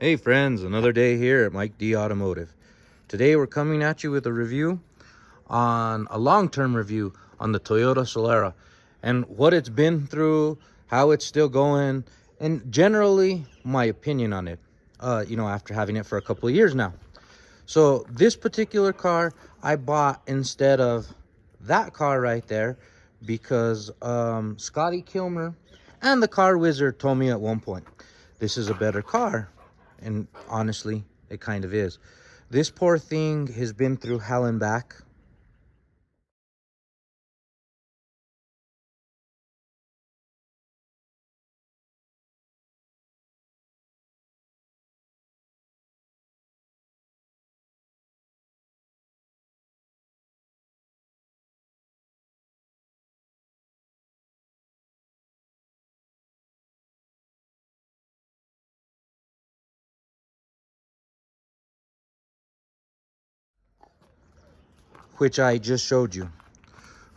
Hey friends, another day here at Mike D Automotive. Today we're coming at you with a review on a long-term review on the Toyota Solara and what it's been through, how it's still going, and generally my opinion on it. After having it for a couple of years now. So this particular car I bought instead of that car right there because Scotty Kilmer and the car wizard told me at one point this is a better car, and honestly it kind of is. This poor thing has been through hell and back. Which I just showed you,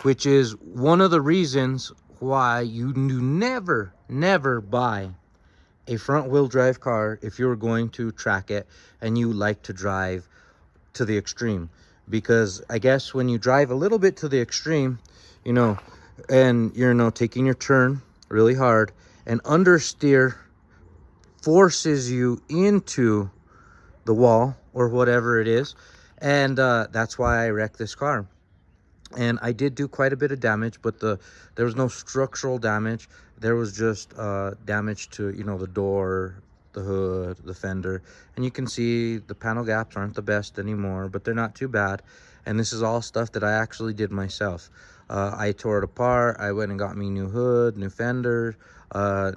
which is one of the reasons why you never buy a front wheel drive car if you're going to track it and you like to drive to the extreme. Because I guess when you drive a little bit to the extreme, you know and you're taking your turn really hard, and understeer forces you into the wall or whatever it is. And that's why I wrecked this car. And I did do quite a bit of damage, but there was no structural damage. There was just damage to the door, the hood, the fender. And you can see the panel gaps aren't the best anymore, but they're not too bad. And this is all stuff that I actually did myself. I tore it apart. I went and got me new hood, new fender,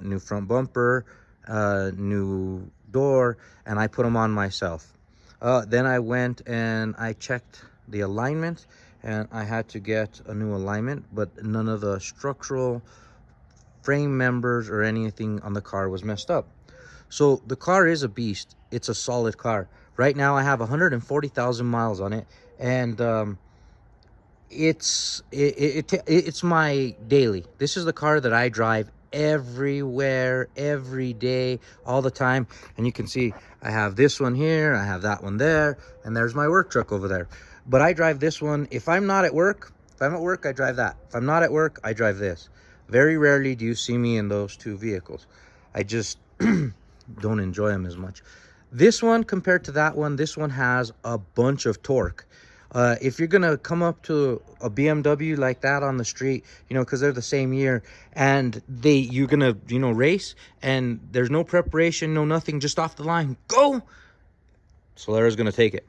new front bumper, new door, and I put them on myself. Then I went and I checked the alignment, and I had to get a new alignment, but none of the structural frame members or anything on the car was messed up. So the car is a beast. It's a solid car. Right now I have 140,000 miles on it, and it's my daily. This is the car that I drive everywhere, every day, all the time. And you can see I have this one here, I have that one there, and there's my work truck over there. But I drive this one if I'm not at work. If I'm at work, I drive that. If I'm not at work, I drive this. Very rarely do you see me in those two vehicles. I just don't enjoy them as much. This one, compared to that one, this one has a bunch of torque. If you're gonna come up to a BMW like that on the street, because they're the same year, and you're gonna race, and there's no preparation, no nothing, just off the line, go, Solara's gonna take it.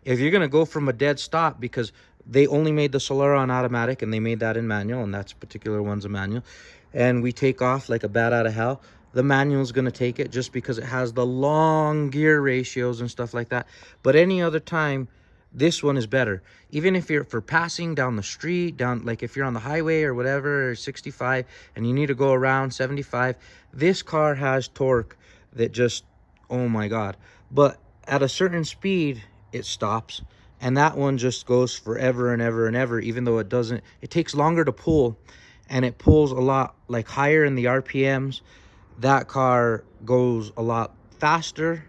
If you're gonna go from a dead stop, because they only made the Solara on automatic and they made that in manual, and that particular one's a manual, and we take off like a bat out of hell, the manual's gonna take it just because it has the long gear ratios and stuff like that. But any other time, this one is better. Even if you're for passing down the street, like if you're on the highway or whatever, or 65, and you need to go around 75, this car has torque that just, oh my God. But at a certain speed, it stops. And that one just goes forever and ever and ever, even though it takes longer to pull, and it pulls a lot like higher in the RPMs. That car goes a lot faster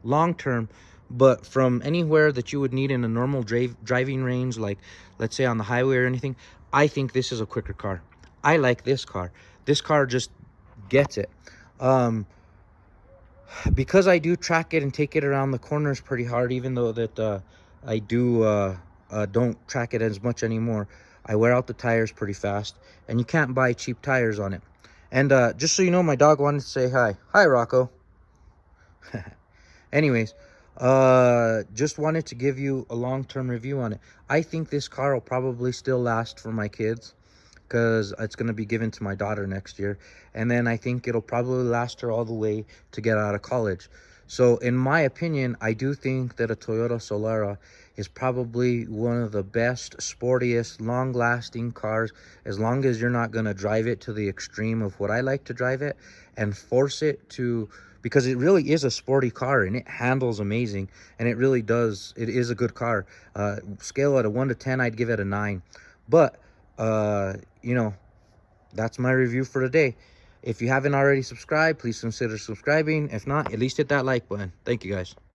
long term, but from anywhere that you would need in a normal driving range, like let's say on the highway or anything, I think this is a quicker car. I like this car. This car just gets it. Because I do track it and take it around the corners pretty hard, even though that I don't track it as much anymore. I wear out the tires pretty fast, and you can't buy cheap tires on it. And just so you know, my dog wanted to say hi. Hi, Rocco. Anyways, just wanted to give you a long-term review on it. I think this car will probably still last for my kids, because it's going to be given to my daughter next year. And then I think it'll probably last her all the way to get out of college. So in my opinion, I do think that a Toyota Solara is probably one of the best, sportiest, long-lasting cars, as long as you're not going to drive it to the extreme of what I like to drive it and force it to, because it really is a sporty car and it handles amazing, and it really does. It is a good car. Scale at a 1 to 10, I'd give it a 9. But that's my review for today. If you haven't already subscribed, please consider subscribing. If not, at least hit that like button. Thank you, guys.